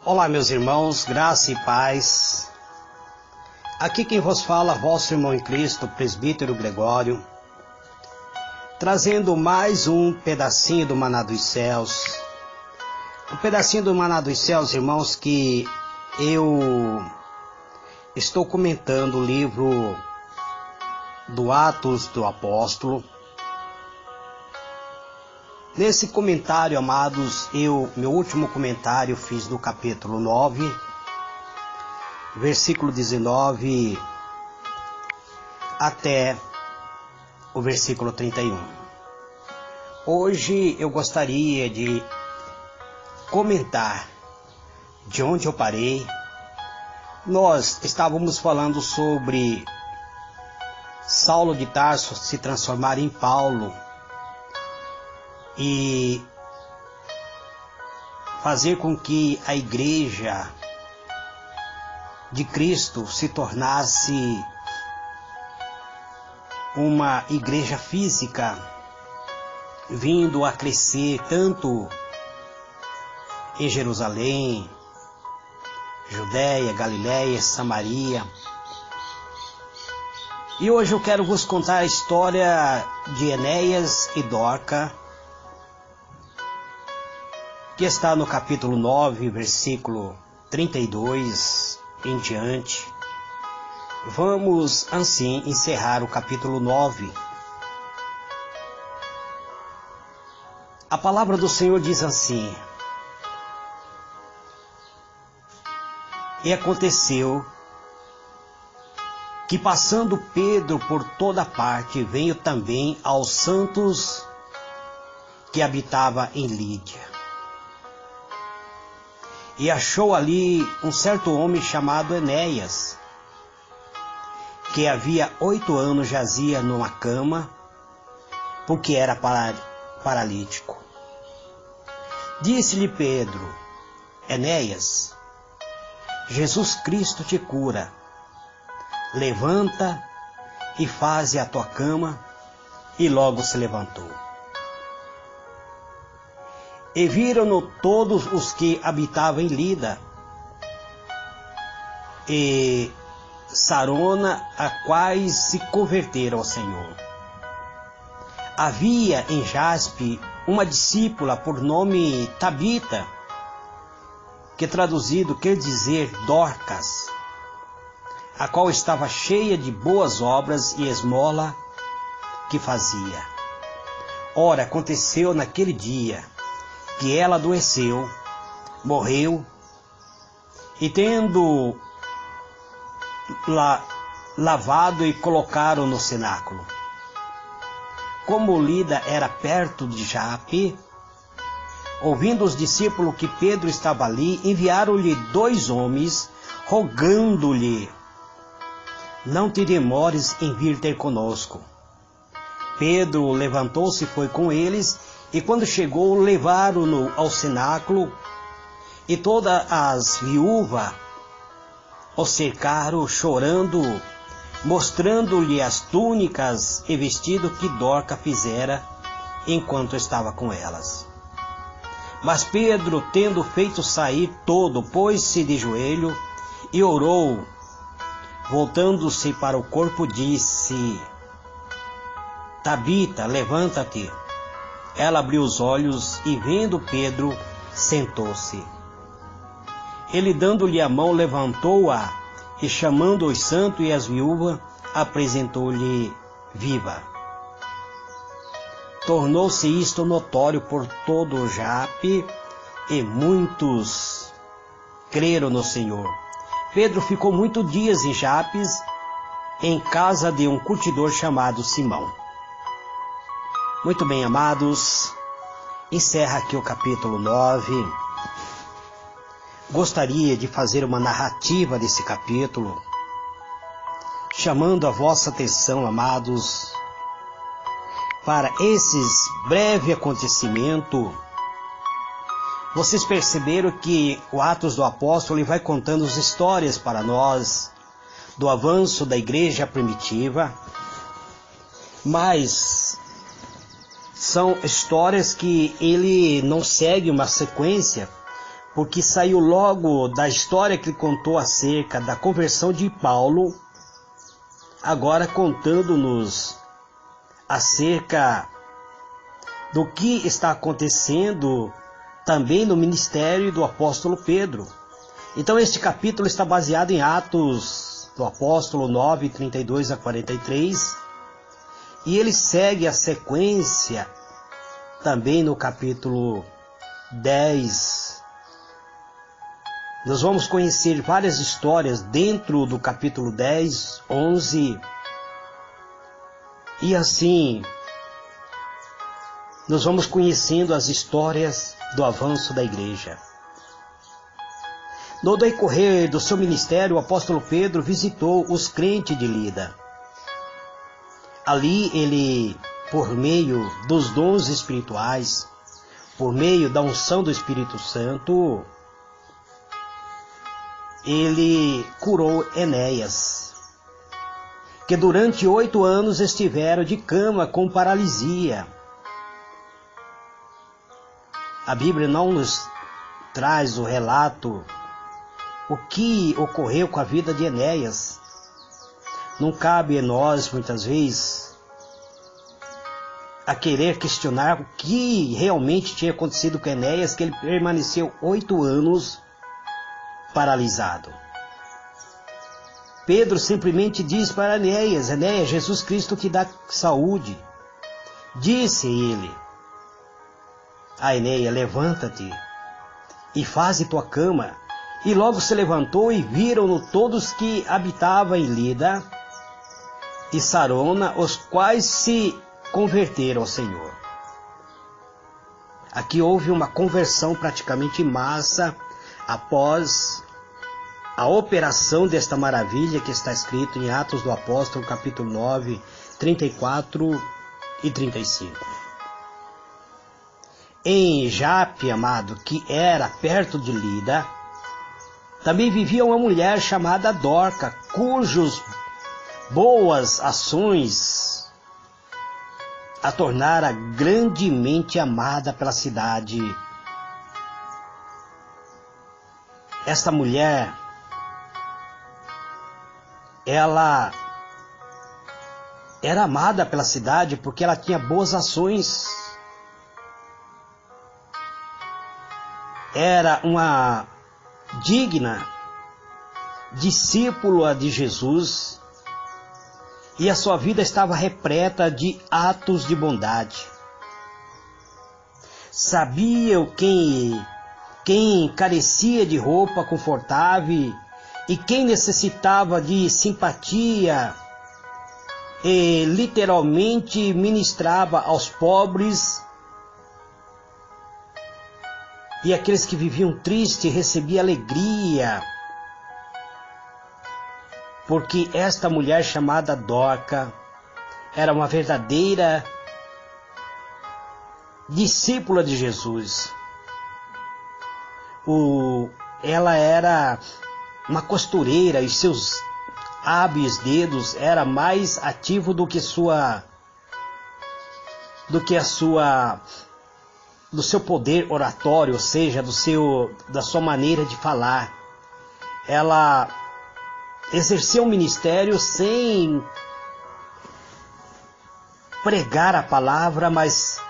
Olá, meus irmãos, graça e paz. Aqui quem vos fala, vosso irmão em Cristo, presbítero Gregório, trazendo mais um pedacinho do Maná dos Céus. Um pedacinho do Maná dos Céus, irmãos, que eu estou comentando o livro do Atos do Apóstolo. Nesse comentário, amados, meu último comentário fiz do capítulo 9, versículo 19 até o versículo 31. Hoje eu gostaria de comentar de onde eu parei. Nós estávamos falando sobre Saulo de Tarso se transformar em Paulo e fazer com que a igreja de Cristo se tornasse uma igreja física, vindo a crescer tanto em Jerusalém, Judéia, Galiléia, Samaria. E hoje eu quero vos contar a história de Enéas e Dorca, que está no capítulo 9, versículo 32 em diante. Vamos, assim, encerrar o capítulo 9. A palavra do Senhor diz assim: E aconteceu que, passando Pedro por toda parte, veio também aos santos que habitava em Lídia. E achou ali um certo homem chamado Enéas, que havia 8 anos jazia numa cama, porque era paralítico. Disse-lhe Pedro: Enéas, Jesus Cristo te cura. Levanta e faze a tua cama. E logo se levantou. E viram-no todos os que habitavam em Lida e Sarona, a quais se converteram ao Senhor. Havia em Jaspe uma discípula por nome Tabita, que traduzido quer dizer Dorcas, a qual estava cheia de boas obras e esmola que fazia. Ora, aconteceu naquele dia que ela adoeceu, morreu, e tendo lavado e colocaram no cenáculo. Como Lida era perto de Jape, ouvindo os discípulos que Pedro estava ali, enviaram-lhe 2 homens, rogando-lhe: Não te demores em vir ter conosco. Pedro levantou-se e foi com eles, e quando chegou, levaram-no ao cenáculo, e todas as viúvas o cercaram, chorando, mostrando-lhe as túnicas e vestido que Dorca fizera enquanto estava com elas. Mas Pedro, tendo feito sair todo, pôs-se de joelho e orou. Voltando-se para o corpo, disse: Tabita, levanta-te. Ela abriu os olhos e, vendo Pedro, sentou-se. Ele, dando-lhe a mão, levantou-a e, chamando os santos e as viúvas, apresentou-lhe viva. Tornou-se isto notório por todo o Jape, e muitos creram no Senhor. Pedro ficou muitos dias em Japes, em casa de um curtidor chamado Simão. Muito bem, amados, encerra aqui o capítulo 9. Gostaria de fazer uma narrativa desse capítulo, chamando a vossa atenção, amados, para esses breve acontecimento. Vocês perceberam que o Atos do Apóstolo ele vai contando as histórias para nós do avanço da igreja primitiva, mas são histórias que ele não segue uma sequência, porque saiu logo da história que ele contou acerca da conversão de Paulo, agora contando-nos acerca do que está acontecendo também no ministério do apóstolo Pedro. Então este capítulo está baseado em Atos do Apóstolo 9, 32 a 43, e ele segue a sequência também no capítulo 10. Nós vamos conhecer várias histórias dentro do capítulo 10, 11, e assim nós vamos conhecendo as histórias do avanço da igreja. No decorrer do seu ministério, o apóstolo Pedro visitou os crentes de Lida. Ali ele, por meio dos dons espirituais, por meio da unção do Espírito Santo, ele curou Enéas, que durante 8 anos estiveram de cama com paralisia. A Bíblia não nos traz o relato, o que ocorreu com a vida de Enéas. Não cabe a nós, muitas vezes, a querer questionar o que realmente tinha acontecido com Enéas, que ele permaneceu 8 anos paralisado. Pedro simplesmente diz para Enéas: Enéas, Jesus Cristo te dá saúde. Disse ele a Enéas: levanta-te e faze tua cama. E logo se levantou, e viram-no todos que habitavam em Lida e Sarona, os quais se converteram ao Senhor. Aqui houve uma conversão praticamente em massa após a operação desta maravilha que está escrito em Atos do Apóstolo, capítulo 9, 34 e 35. Em Jape, amado, que era perto de Lida, também vivia uma mulher chamada Dorca, cujos boas ações a tornara grandemente amada pela cidade. Esta mulher, ela era amada pela cidade porque ela tinha boas ações. Era uma digna discípula de Jesus, e a sua vida estava repleta de atos de bondade. Sabiam quem carecia de roupa confortável e quem necessitava de simpatia, e literalmente ministrava aos pobres, e aqueles que viviam tristes recebiam alegria, porque esta mulher chamada Dorca era uma verdadeira discípula de Jesus. Ela era uma costureira, e seus hábeis dedos eram mais ativos do seu poder oratório, ou seja, da sua maneira de falar. Ela exerceu um ministério sem pregar a palavra, mas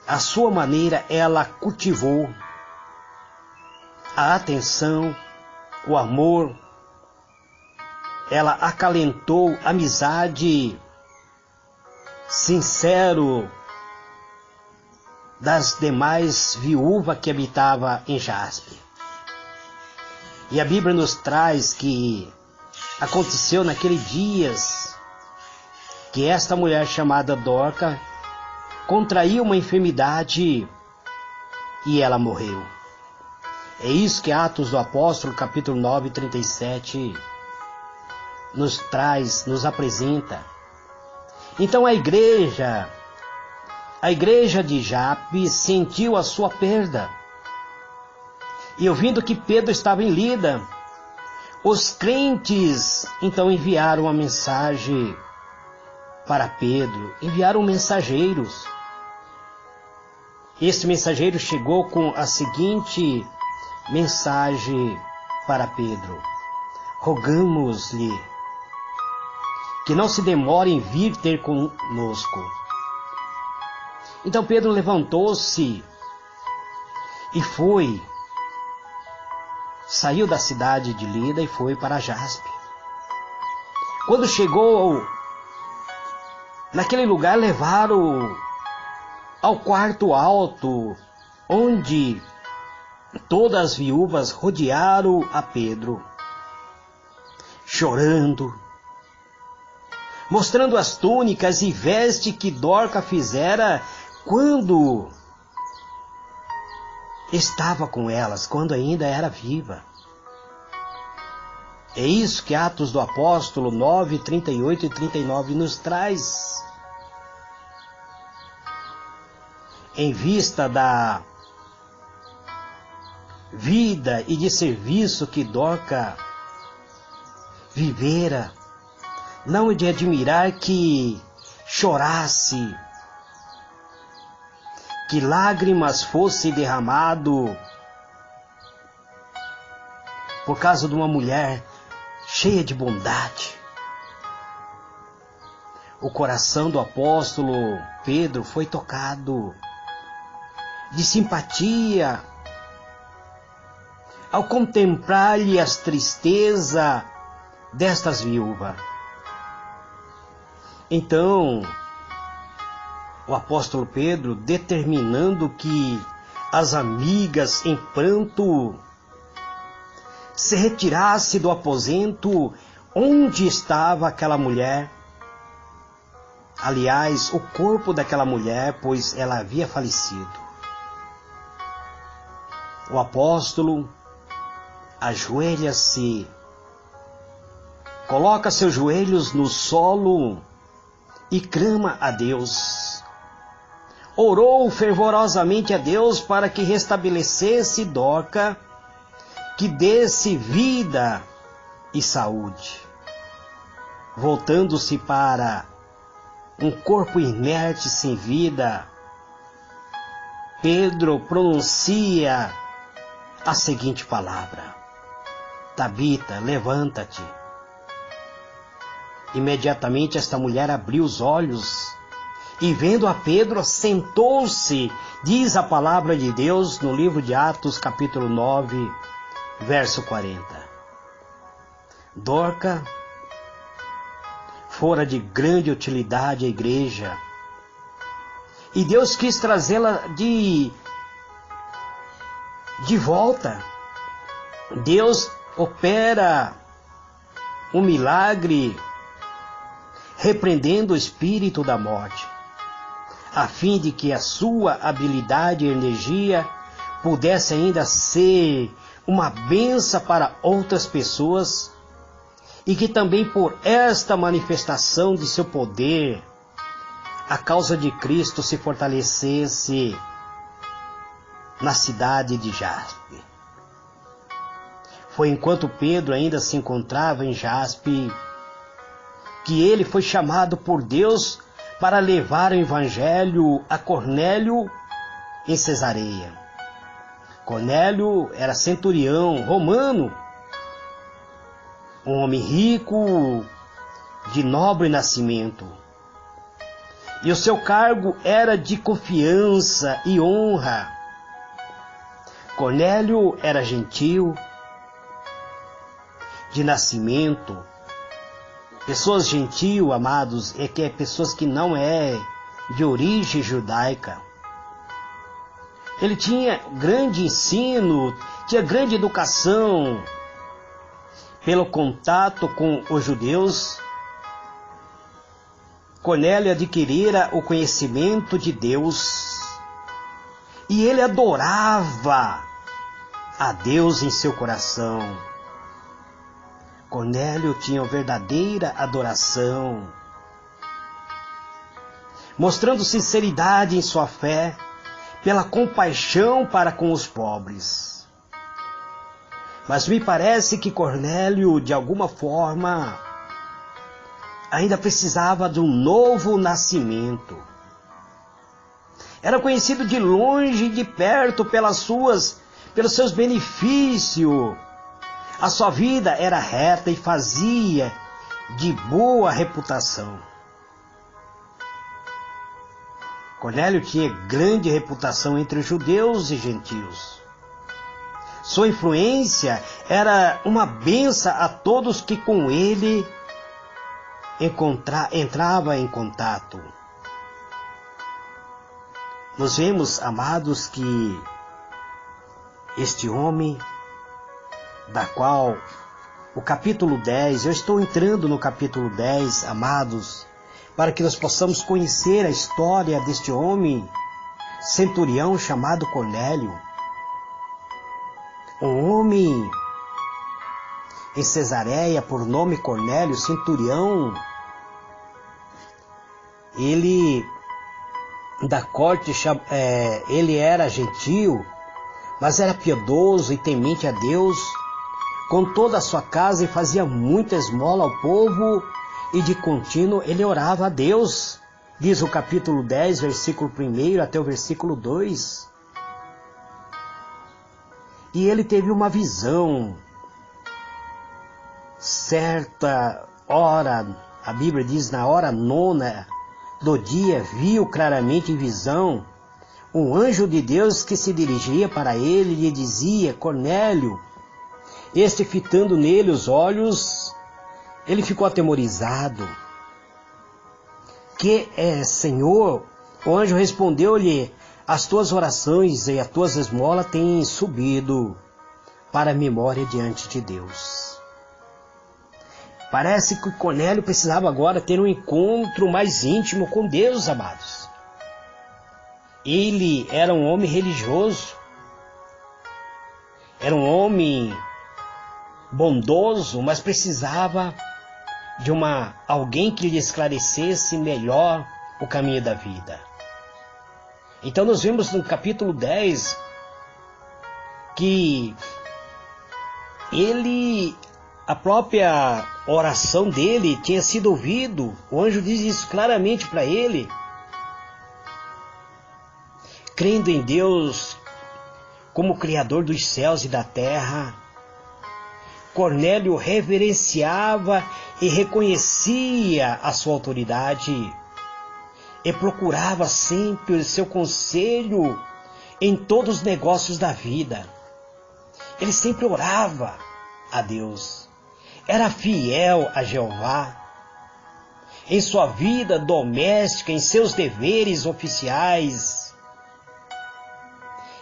a sua maneira ela cultivou a atenção, o amor, ela acalentou a amizade sincero das demais viúvas que habitavam em Jaspe. E a Bíblia nos traz que aconteceu naqueles dias que esta mulher chamada Dorca contraiu uma enfermidade e ela morreu. É isso que Atos do Apóstolo, capítulo 9, 37, nos traz, nos apresenta. Então a igreja de Jape sentiu a sua perda. E ouvindo que Pedro estava em Lida, os crentes então enviaram uma mensagem para Pedro, enviaram mensageiros. Este mensageiro chegou com a seguinte mensagem para Pedro: rogamos-lhe que não se demore em vir ter conosco. Então Pedro levantou-se e saiu da cidade de Lida e foi para Jaspe. Quando chegou naquele lugar, levaram ao quarto alto, onde todas as viúvas rodearam a Pedro, chorando, mostrando as túnicas e vestes que Dorca fizera quando estava com elas, quando ainda era viva. É isso que Atos do Apóstolo 9, 38 e 39 nos traz. Em vista da vida e de serviço que Dorca vivera, não é de admirar que chorasse, que lágrimas fossem derramado por causa de uma mulher cheia de bondade. O coração do apóstolo Pedro foi tocado de simpatia ao contemplar-lhe as tristezas destas viúvas. Então, o apóstolo Pedro, determinando que as amigas em pranto se retirasse do aposento onde estava aquela mulher. Aliás, o corpo daquela mulher, pois ela havia falecido. O apóstolo ajoelha-se, coloca seus joelhos no solo e clama a Deus. Orou fervorosamente a Deus para que restabelecesse Dorca, que desse vida e saúde. Voltando-se para um corpo inerte sem vida, Pedro pronuncia a seguinte palavra: Tabita, levanta-te. Imediatamente esta mulher abriu os olhos e, vendo a Pedro, sentou-se. Diz a palavra de Deus no livro de Atos, capítulo 9, verso 40. Dorca fora de grande utilidade à igreja, e Deus quis trazê-la de volta. Deus opera um milagre, repreendendo o espírito da morte, a fim de que a sua habilidade e energia pudesse ainda ser uma bênção para outras pessoas, e que também por esta manifestação de seu poder, a causa de Cristo se fortalecesse na cidade de Jaspe. Foi enquanto Pedro ainda se encontrava em Jaspe que ele foi chamado por Deus para levar o evangelho a Cornélio em Cesareia. Cornélio era centurião romano, um homem rico, de nobre nascimento. E o seu cargo era de confiança e honra. Cornélio era gentil, de nascimento. Pessoas gentil, amados, é que é pessoas que não é de origem judaica. Ele tinha grande ensino, tinha grande educação. Pelo contato com os judeus, Cornélio adquirira o conhecimento de Deus e ele adorava a Deus em seu coração. Cornélio tinha verdadeira adoração, mostrando sinceridade em sua fé, pela compaixão para com os pobres. Mas me parece que Cornélio, de alguma forma, ainda precisava de um novo nascimento. Era conhecido de longe e de perto pelas pelos seus benefícios. A sua vida era reta e fazia de boa reputação. Cornélio tinha grande reputação entre judeus e gentios. Sua influência era uma bênção a todos que com ele entrava em contato. Nós vemos, amados, que este homem, da qual o capítulo 10, eu estou entrando no capítulo 10, amados, para que nós possamos conhecer a história deste homem, centurião chamado Cornélio. Um homem em Cesareia, por nome Cornélio, centurião. Ele, da corte, ele era gentio, mas era piedoso e temente a Deus, com toda a sua casa, e fazia muita esmola ao povo, e de contínuo ele orava a Deus. Diz o capítulo 10, versículo 1 até o versículo 2. E ele teve uma visão. Certa hora, a Bíblia diz, na hora 9 do dia, viu claramente em visão um anjo de Deus que se dirigia para ele e lhe dizia: Cornélio. Este, fitando nele os olhos, ele ficou atemorizado. Que é, Senhor? O anjo respondeu-lhe: as tuas orações e as tuas esmolas têm subido para a memória diante de Deus. Parece que Cornélio precisava agora ter um encontro mais íntimo com Deus, amados. Ele era um homem religioso, era um homem bondoso, mas precisava de alguém que lhe esclarecesse melhor o caminho da vida. Então nós vemos no capítulo 10 que a própria oração dele tinha sido ouvido. O anjo diz isso claramente para ele. Crendo em Deus como Criador dos céus e da terra, Cornélio reverenciava e reconhecia a sua autoridade e procurava sempre o seu conselho em todos os negócios da vida. Ele sempre orava a Deus, era fiel a Jeová em sua vida doméstica, em seus deveres oficiais.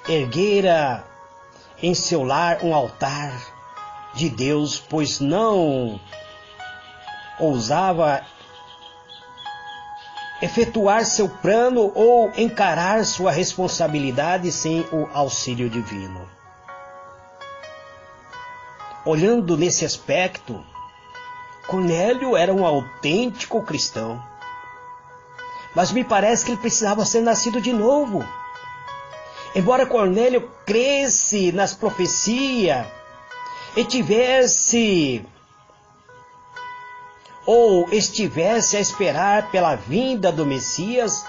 Erguera em seu lar um altar de Deus, pois não ousava efetuar seu plano ou encarar sua responsabilidade sem o auxílio divino. Olhando nesse aspecto, Cornélio era um autêntico cristão, mas me parece que ele precisava ser nascido de novo. Embora Cornélio cresce nas profecias e estivesse a esperar pela vinda do Messias,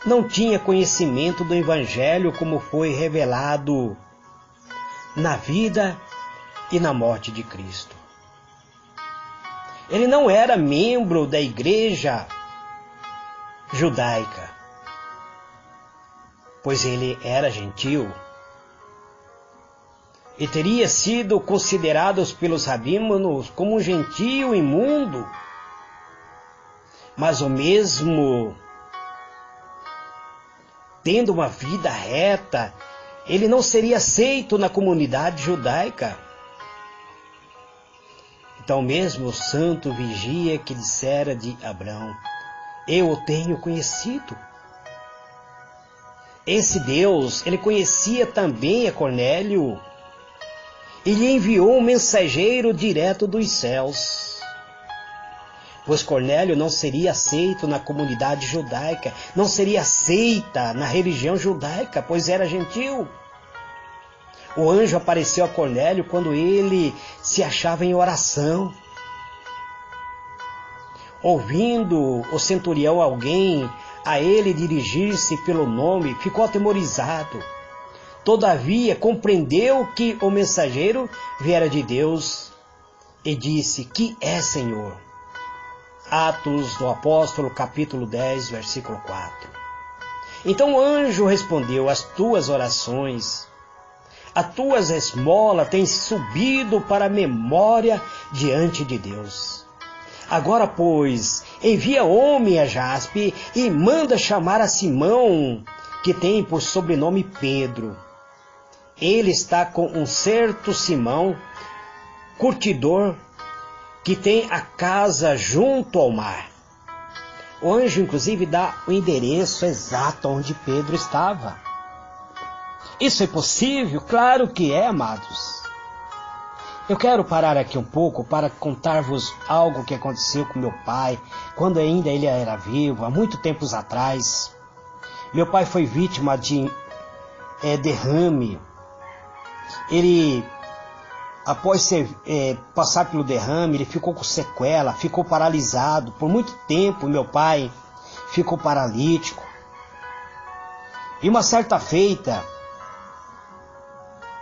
não tinha conhecimento do Evangelho como foi revelado na vida e na morte de Cristo. Ele não era membro da igreja judaica, pois ele era gentio, e teria sido considerado pelos rabinos como um gentio imundo. Mas o mesmo tendo uma vida reta, ele não seria aceito na comunidade judaica. Então mesmo o santo vigia que dissera de Abraão: eu o tenho conhecido. Esse Deus, ele conhecia também a Cornélio, e lhe enviou um mensageiro direto dos céus. Pois Cornélio não seria aceito na comunidade judaica, não seria aceita na religião judaica, pois era gentil. O anjo apareceu a Cornélio quando ele se achava em oração. Ouvindo o centurião alguém a ele dirigir-se pelo nome, ficou atemorizado. Todavia compreendeu que o mensageiro viera de Deus e disse: que é, Senhor? Atos do Apóstolo, capítulo 10, versículo 4. Então o anjo respondeu: as tuas orações, as tuas esmolas têm subido para a memória diante de Deus. Agora, pois, envia homem a Jaspe e manda chamar a Simão, que tem por sobrenome Pedro. Ele está com um certo Simão, curtidor, que tem a casa junto ao mar. O anjo, inclusive, dá o endereço exato onde Pedro estava. Isso é possível? Claro que é, amados. Eu quero parar aqui um pouco para contar-vos algo que aconteceu com meu pai, quando ainda ele era vivo, há muito tempos atrás. Meu pai foi vítima de derrame. Ele, após passar pelo derrame, ele ficou com sequela, ficou paralisado. Por muito tempo, meu pai ficou paralítico. E uma certa feita,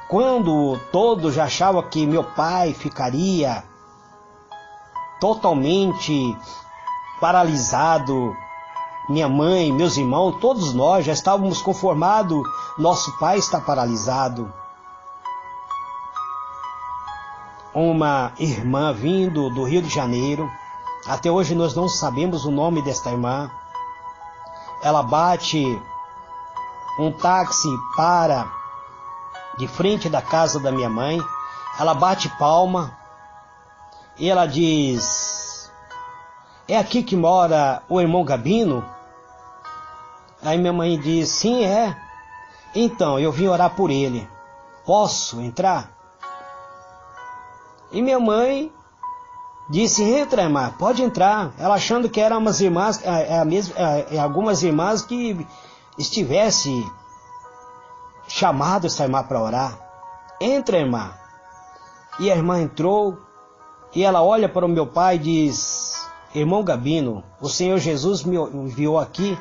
quando todos já achavam que meu pai ficaria totalmente paralisado, minha mãe, meus irmãos, todos nós já estávamos conformados, nosso pai está paralisado. Uma irmã vindo do Rio de Janeiro, até hoje nós não sabemos o nome desta irmã. Ela bate um táxi para de frente da casa da minha mãe, ela bate palma e ela diz: é aqui que mora o irmão Gabino? Aí minha mãe diz: sim, é. Então, eu vim orar por ele. Posso entrar? E minha mãe disse: entra, irmã, pode entrar. Ela achando que eram umas irmãs, algumas irmãs que estivesse chamado essa irmã para orar. Entra, irmã. E a irmã entrou e ela olha para o meu pai e diz: irmão Gabino, o Senhor Jesus me enviou aqui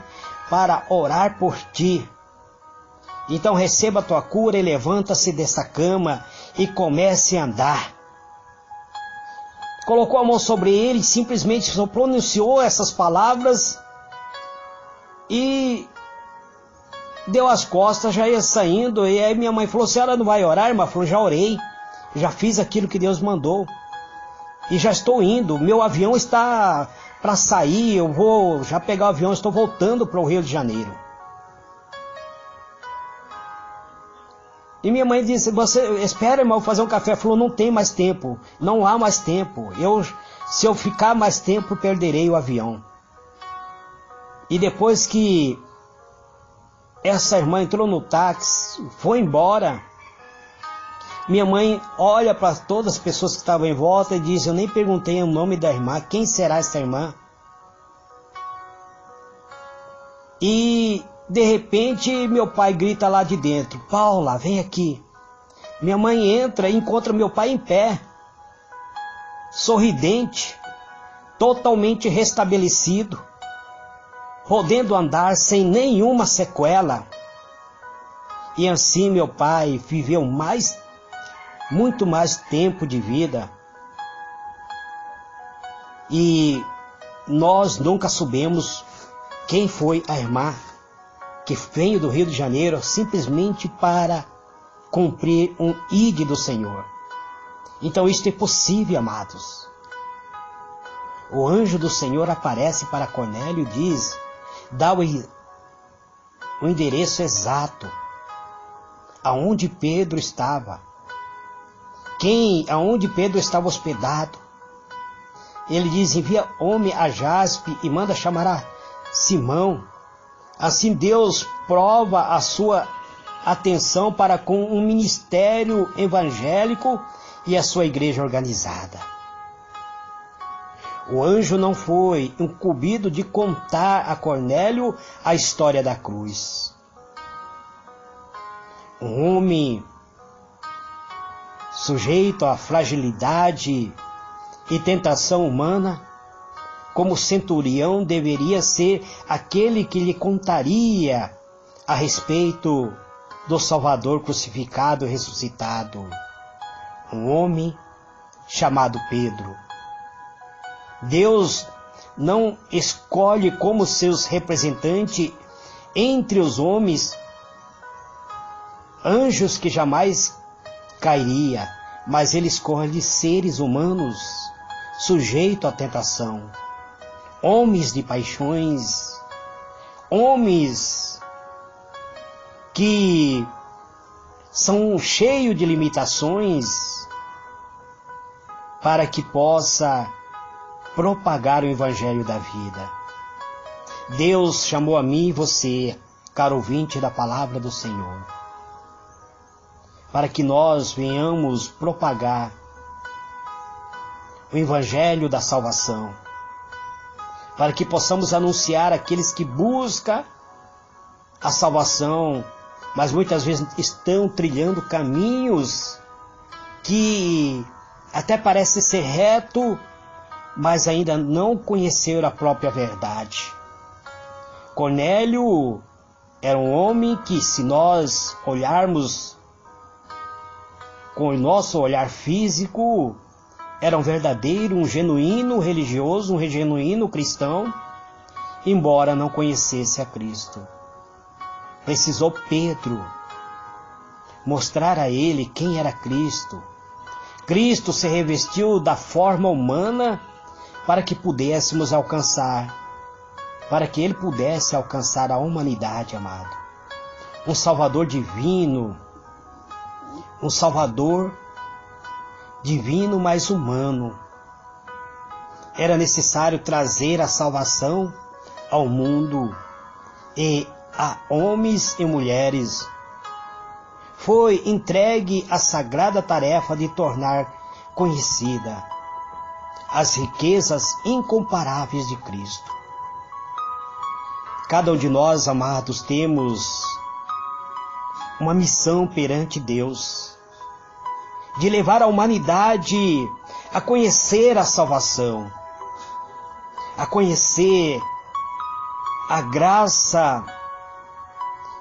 para orar por ti. Então receba a tua cura e levanta-se dessa cama e comece a andar. Colocou a mão sobre ele, simplesmente só pronunciou essas palavras e deu as costas, já ia saindo. E aí minha mãe falou: senhora não vai orar, irmã? Falou: já orei, já fiz aquilo que Deus mandou e já estou indo, meu avião está para sair, eu vou já pegar o avião, estou voltando para o Rio de Janeiro. E minha mãe disse: você espera, irmão, fazer um café. Falou: não tem mais tempo, não há mais tempo, se eu ficar mais tempo perderei o avião. E depois que essa irmã entrou no táxi, foi embora, minha mãe olha para todas as pessoas que estavam em volta e diz: eu nem perguntei o nome da irmã, quem será essa irmã? E de repente meu pai grita lá de dentro: Paula, vem aqui. Minha mãe entra e encontra meu pai em pé, sorridente, totalmente restabelecido, podendo andar sem nenhuma sequela. E assim meu pai viveu muito mais tempo de vida. E nós nunca soubemos quem foi a irmã que veio do Rio de Janeiro simplesmente para cumprir um ID do Senhor. Então isto é possível, amados. O anjo do Senhor aparece para Cornélio e diz, dá o endereço exato aonde Pedro estava, aonde Pedro estava hospedado. Ele diz: envia homem a Jaspe e manda chamar a Simão. Assim Deus prova a sua atenção para com um ministério evangélico e a sua igreja organizada. O anjo não foi incumbido de contar a Cornélio a história da cruz. Um homem sujeito à fragilidade e tentação humana, como centurião, deveria ser aquele que lhe contaria a respeito do Salvador crucificado e ressuscitado, um homem chamado Pedro. Deus não escolhe como seus representantes entre os homens anjos que jamais cairia, mas Ele escolhe seres humanos sujeitos à tentação, homens de paixões, homens que são cheios de limitações, para que possa propagar o Evangelho da vida. Deus chamou a mim e você, caro ouvinte da palavra do Senhor, para que nós venhamos propagar o Evangelho da salvação, para que possamos anunciar àqueles que buscam a salvação, mas muitas vezes estão trilhando caminhos que até parecem ser reto, mas ainda não conheceram a própria verdade. Cornélio era um homem que, se nós olharmos com o nosso olhar físico, era um verdadeiro, um genuíno religioso, um genuíno cristão, embora não conhecesse a Cristo. Precisou Pedro mostrar a ele quem era Cristo. Cristo se revestiu da forma humana para que pudéssemos alcançar, para que Ele pudesse alcançar a humanidade, amado. Um Salvador divino, um Salvador divino, mas humano. Era necessário trazer a salvação ao mundo e a homens e mulheres. Foi entregue a sagrada tarefa de tornar conhecida as riquezas incomparáveis de Cristo. Cada um de nós, amados, temos uma missão perante Deus, de levar a humanidade a conhecer a salvação, a conhecer a graça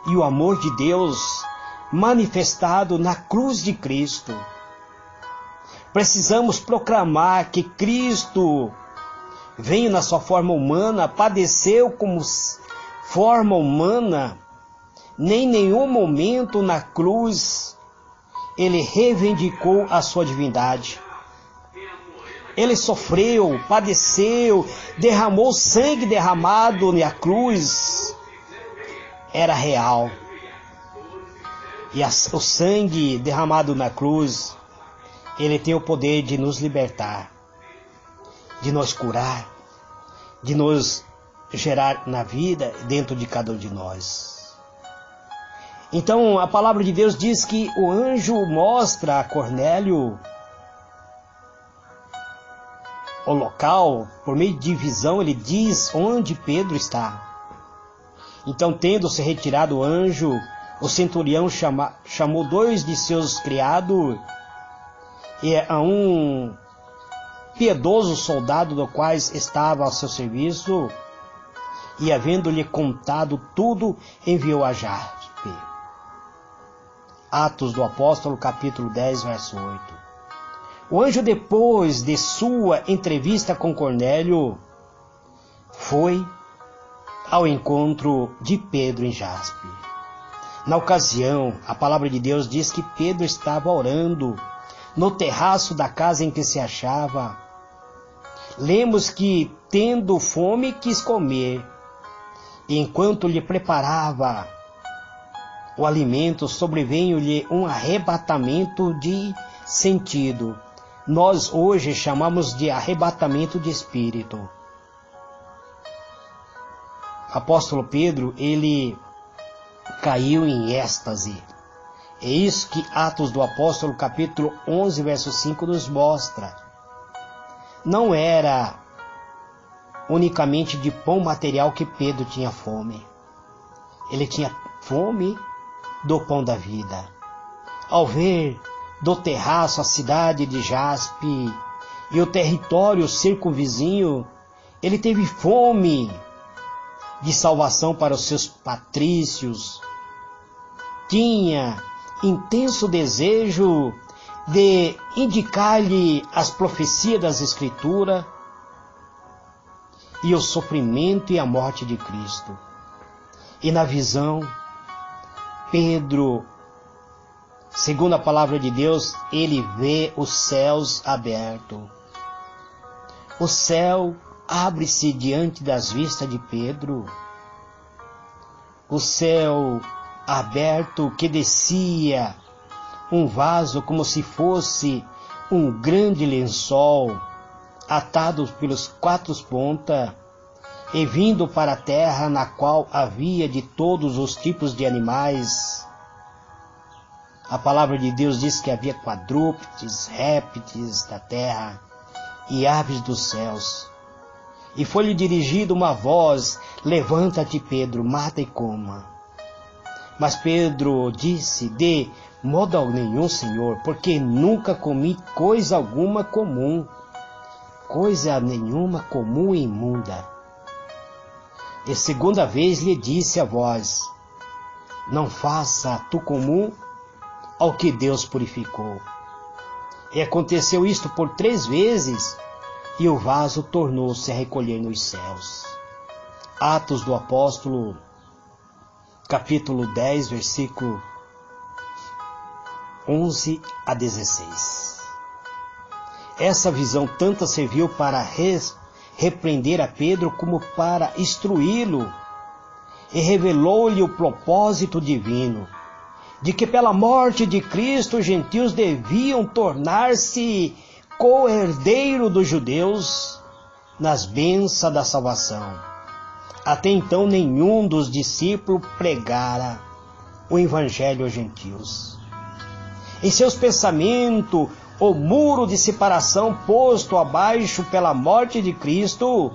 e o amor de Deus manifestado na cruz de Cristo. Precisamos proclamar que Cristo veio na sua forma humana, padeceu como forma humana, nem em nenhum momento na cruz Ele reivindicou a sua divindade. Ele sofreu, padeceu, derramou sangue derramado na cruz. Era real. E o sangue derramado na cruz, Ele tem o poder de nos libertar, de nos curar, de nos gerar na vida dentro de cada um de nós. Então a palavra de Deus diz que o anjo mostra a Cornélio o local, por meio de visão, ele diz onde Pedro está. Então, tendo-se retirado o anjo, o centurião chamou 2 de seus criados e a um piedoso soldado do qual estava ao seu serviço, e havendo-lhe contado tudo, enviou a Jope. Atos do Apóstolo, capítulo 10, verso 8. O anjo, depois de sua entrevista com Cornélio, foi ao encontro de Pedro em Jope. Na ocasião, a palavra de Deus diz que Pedro estava orando no terraço da casa em que se achava. Lemos que, tendo fome, quis comer, e enquanto lhe preparava o alimento, sobreveio-lhe um arrebatamento de sentido. Nós hoje chamamos de arrebatamento de espírito. Apóstolo Pedro, ele caiu em êxtase. É isso que Atos do Apóstolo, capítulo 11, verso 5, nos mostra. Não era unicamente de pão material que Pedro tinha fome. Ele tinha fome do pão da vida. Ao ver do terraço a cidade de Jope e o território circunvizinho, ele teve fome de salvação para os seus patrícios, tinha intenso desejo de indicar-lhe as profecias das Escrituras e o sofrimento e a morte de Cristo. E na visão, Pedro, segundo a palavra de Deus, ele vê os céus abertos. O céu abre-se diante das vistas de Pedro. O céu aberto que descia um vaso como se fosse um grande lençol atado pelos quatro pontas e vindo para a terra, na qual havia de todos os tipos de animais. A palavra de Deus diz que havia quadrúpedes, répteis da terra e aves dos céus. E foi-lhe dirigida uma voz: levanta-te, Pedro, mata e coma. Mas Pedro disse: de modo nenhum, Senhor, porque nunca comi coisa alguma comum e imunda. E segunda vez lhe disse a voz: não faça tu comum ao que Deus purificou. E aconteceu isto por 3 vezes, e o vaso tornou-se a recolher nos céus. Atos do Apóstolo, capítulo 10, versículo 11 a 16. Essa visão tanto serviu para repreender a Pedro como para instruí-lo, e revelou-lhe o propósito divino, de que pela morte de Cristo os gentios deviam tornar-se co-herdeiro dos judeus nas bênçãos da salvação. Até então nenhum dos discípulos pregara o evangelho aos gentios. Em seus pensamentos, o muro de separação posto abaixo pela morte de Cristo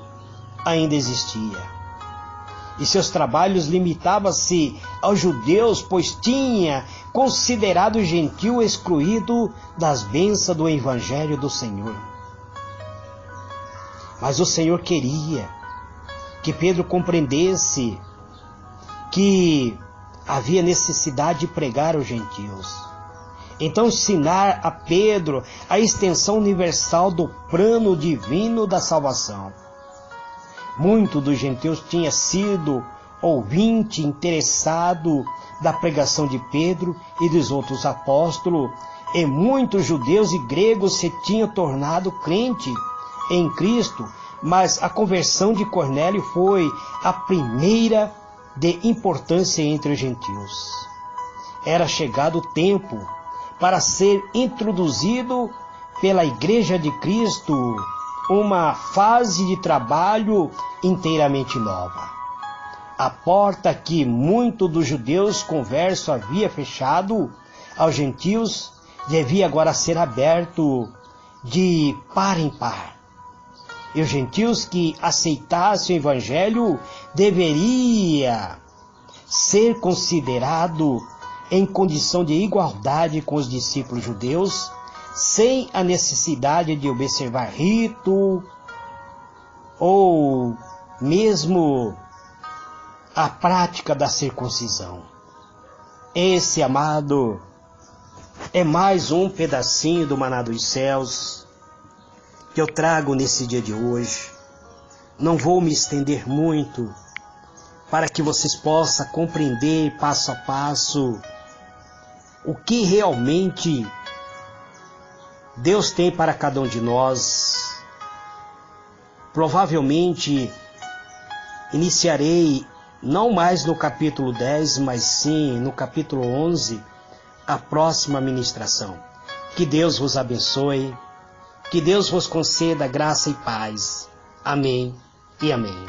ainda existia. E seus trabalhos limitavam-se aos judeus, pois tinha considerado o gentio excluído das bênçãos do evangelho do Senhor. Mas o Senhor queria que Pedro compreendesse que havia necessidade de pregar aos gentios. Então ensinar a Pedro a extensão universal do plano divino da salvação. Muito dos gentios tinha sido ouvinte interessado da pregação de Pedro e dos outros apóstolos, e muitos judeus e gregos se tinham tornado crente em Cristo, mas a conversão de Cornélio foi a primeira de importância entre os gentios. Era chegado o tempo para ser introduzido pela Igreja de Cristo uma fase de trabalho inteiramente nova. A porta que muito dos judeus converso havia fechado aos gentios devia agora ser aberto de par em par. E os gentios que aceitassem o evangelho deveria ser considerado em condição de igualdade com os discípulos judeus, sem a necessidade de observar rito ou mesmo a prática da circuncisão. Esse, amado, é mais um pedacinho do maná dos céus que eu trago nesse dia de hoje. Não vou me estender muito para que vocês possam compreender passo a passo o que realmente Deus tem para cada um de nós. Provavelmente iniciarei não mais no capítulo 10, mas sim no capítulo 11, a próxima ministração. Que Deus vos abençoe, que Deus vos conceda graça e paz. Amém e amém.